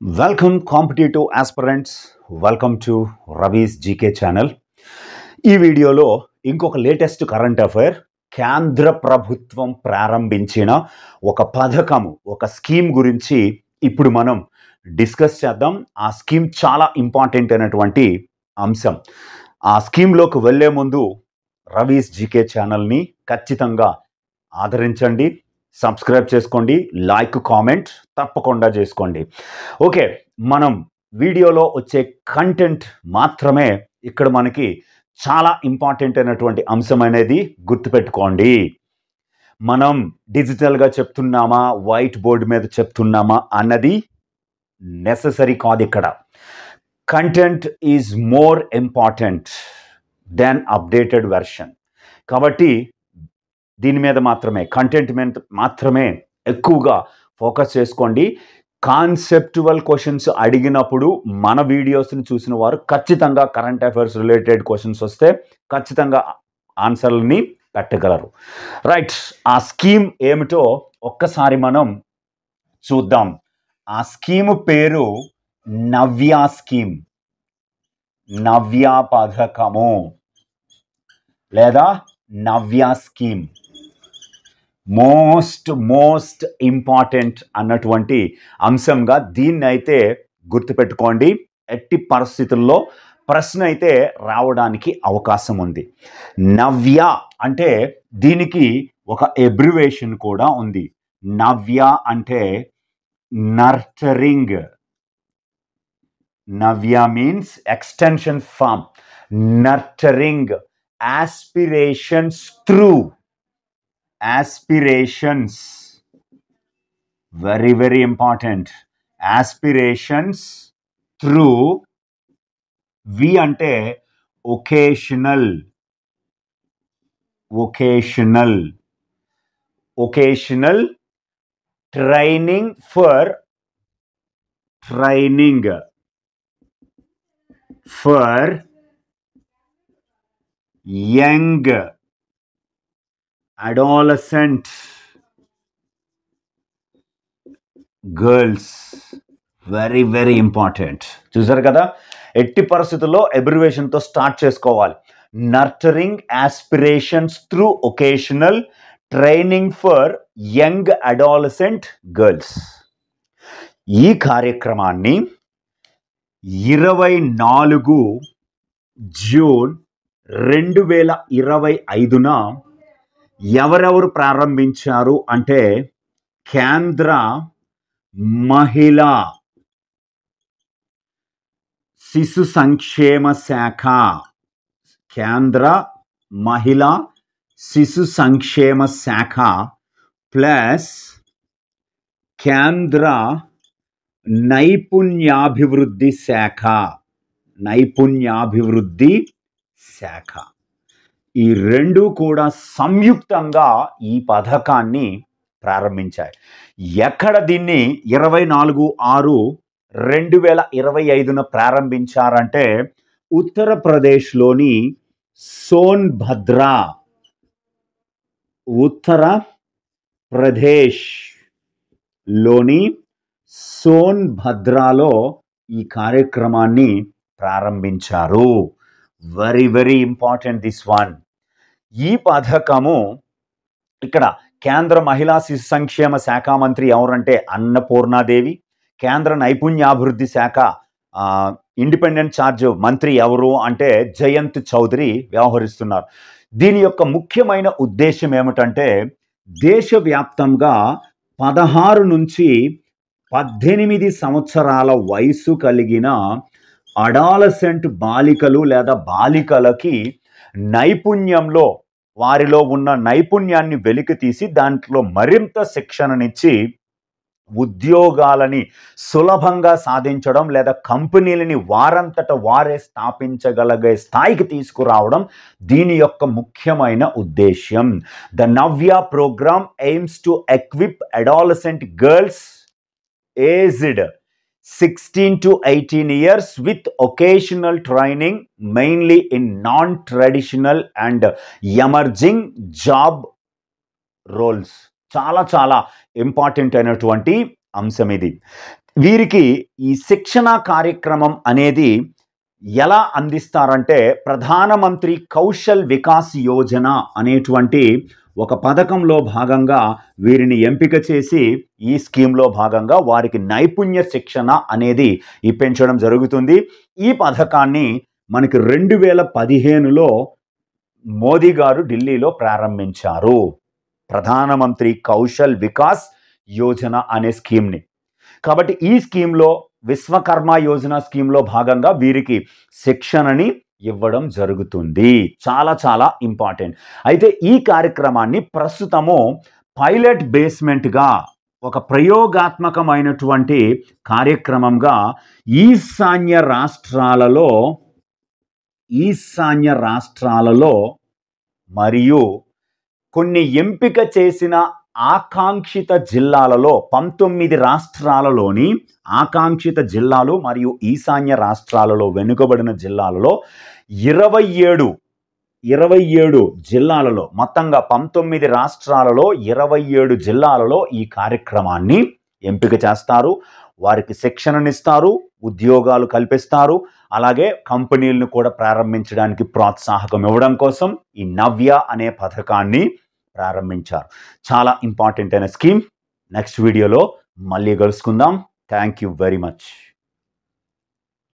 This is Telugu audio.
Welcome, competitive aspirants. Welcome to Ravi's GK channel. ఈ వీడియోలో ఇంకొక లేటెస్ట్ కరెంట్ అఫైర్, కేంద్ర ప్రభుత్వం ప్రారంభించిన ఒక పథకము, ఒక స్కీమ్ గురించి ఇప్పుడు మనం డిస్కస్ చేద్దాం. ఆ స్కీమ్ చాలా ఇంపార్టెంట్ అయినటువంటి అంశం. ఆ స్కీమ్లోకి వెళ్ళే ముందు రవీస్ జీకే ఛానల్ని ఖచ్చితంగా ఆదరించండి, సబ్స్క్రైబ్ చేసుకోండి, లైక్ కామెంట్ తప్పకుండా చేసుకోండి. ఓకే, మనం వీడియోలో వచ్చే కంటెంట్ మాత్రమే ఇక్కడ మనకి చాలా ఇంపార్టెంట్ అయినటువంటి అంశం అనేది గుర్తుపెట్టుకోండి. మనం డిజిటల్గా చెప్తున్నామా, వైట్ బోర్డు మీద చెప్తున్నామా అన్నది నెససరీ కాదు. ఇక్కడ content is more important than updated version. కాబట్టి దీని మీద మాత్రమే, కంటెంట్ మీద మాత్రమే ఎక్కువగా ఫోకస్ చేసుకోండి. కాన్సెప్చువల్ క్వశ్చన్స్ అడిగినప్పుడు మన వీడియోస్ని చూసిన వారు ఖచ్చితంగా కరెంట్ అఫైర్స్ రిలేటెడ్ క్వశ్చన్స్ వస్తే ఖచ్చితంగా ఆన్సర్లని పెట్టగలరు. రైట్, ఆ స్కీమ్ ఏమిటో ఒక్కసారి మనం చూద్దాం. ఆ స్కీమ్ పేరు నవ్య స్కీమ్, నవ్య పథకము లేదా నవ్య స్కీమ్. మోస్ట్ ఇంపార్టెంట్ అన్నటువంటి అంశంగా దీన్ని అయితే గుర్తుపెట్టుకోండి. ఎట్టి పరిస్థితుల్లో ప్రశ్న అయితే రావడానికి అవకాశం ఉంది. నవ్య అంటే దీనికి ఒక ఎబ్రివేషన్ కూడా ఉంది. నవ్య అంటే nurturing. Navya means extension from nurturing aspirations through. Aspirations, very important. Aspirations through. V ante occasional training for young adolescent girls. very important. చూసారు కదా, ఎట్టి పరిస్థితుల్లో ఎబ్రివేషన్తో స్టార్ట్ చేసుకోవాలి. Nurturing aspirations through vocational training for young adolescent girls. ఈ కార్యక్రమాన్ని 24 జూన్ 2025న ఎవరెవరు ప్రారంభించారు అంటే కేంద్ర మహిళా శిశు సంక్షేమ శాఖ, కేంద్ర మహిళా శిశు సంక్షేమ శాఖ ప్లస్ కేంద్ర నైపుణ్యాభివృద్ధి శాఖ. ఈ రెండు కూడా సంయుక్తంగా ఈ పథకాన్ని ప్రారంభించాయి. ఎక్కడ దీన్ని 24/6/2025న ప్రారంభించారంటే ఉత్తరప్రదేశ్లోని సోన్భద్రాలో ఈ కార్యక్రమాన్ని ప్రారంభించారు. very important this one. ఈ పథకము ఇక్కడ కేంద్ర మహిళా శిశు సంక్షేమ శాఖ మంత్రి ఎవరంటే అన్నపూర్ణాదేవి. కేంద్ర నైపుణ్యాభివృద్ధి శాఖ ఇండిపెండెంట్ ఛార్జ్ మంత్రి ఎవరు అంటే జయంత్ చౌదరి వ్యవహరిస్తున్నారు. దీని యొక్క ముఖ్యమైన ఉద్దేశం ఏమిటంటే దేశవ్యాప్తంగా 16 నుంచి 18 సంవత్సరాల వయసు కలిగిన అడాలసెంట్ బాలికలు లేదా బాలికలకి నైపుణ్యంలో, వారిలో ఉన్న నైపుణ్యాన్ని వెలికి తీసి దాంట్లో మరింత శిక్షణనిచ్చి ఉద్యోగాలని సులభంగా సాధించడం లేదా కంపెనీలని వారంతట వారే స్థాపించగలిగే స్థాయికి తీసుకురావడం దీని యొక్క ముఖ్యమైన ఉద్దేశ్యం. The Navya programme aims to equip adolescent girls aged 16 to 18 years with occasional training mainly in non-traditional and emerging job roles. చాలా ఇంపార్టెంట్ అయినటువంటి అంశం ఇది. వీరికి ఈ శిక్షణ కార్యక్రమం అనేది ఎలా అందిస్తారంటే ప్రధానమంత్రి కౌశల్ వికాస్ యోజన అనేటువంటి ఒక పథకంలో భాగంగా వీరిని ఎంపిక చేసి ఈ స్కీమ్లో భాగంగా వారికి నైపుణ్య శిక్షణ అనేది ఇప్పించడం జరుగుతుంది. ఈ పథకాన్ని మనకి 2015లో మోదీ గారు ఢిల్లీలో ప్రారంభించారు. ప్రధానమంత్రి కౌశల్ వికాస్ యోజన అనే స్కీమ్ని. కాబట్టి ఈ స్కీమ్లో విశ్వకర్మ యోజన స్కీమ్లో భాగంగా వీరికి శిక్షణని ఇవ్వడం జరుగుతుంది. చాలా చాలా ఇంపార్టెంట్. అయితే ఈ కార్యక్రమాన్ని ప్రస్తుతము పైలట్ బేస్మెంట్గా ఒక ప్రయోగాత్మకమైనటువంటి కార్యక్రమంగా ఈశాన్య రాష్ట్రాలలో మరియు కొన్ని ఎంపిక చేసిన ఆకాంక్షిత జిల్లాలలో 19 రాష్ట్రాలలోని ఆకాంక్షిత జిల్లాలు మరియు ఈశాన్య రాష్ట్రాలలో వెనుకబడిన జిల్లాలలో 27 జిల్లాలలో మొత్తంగా 19 రాష్ట్రాలలో 27 జిల్లాలలో ఈ కార్యక్రమాన్ని ఎంపిక చేస్తారు. వారికి శిక్షణనిస్తారు, ఉద్యోగాలు కల్పిస్తారు. అలాగే కంపెనీలను కూడా ప్రారంభించడానికి ప్రోత్సాహకం ఇవ్వడం కోసం ఈ నవ్య అనే పథకాన్ని ప్రారంభించారు. చాలా ఇంపార్టెంట్ అయిన స్కీమ్. నెక్స్ట్ వీడియోలో మళ్ళీ కలుసుకుందాం. Thank you very much.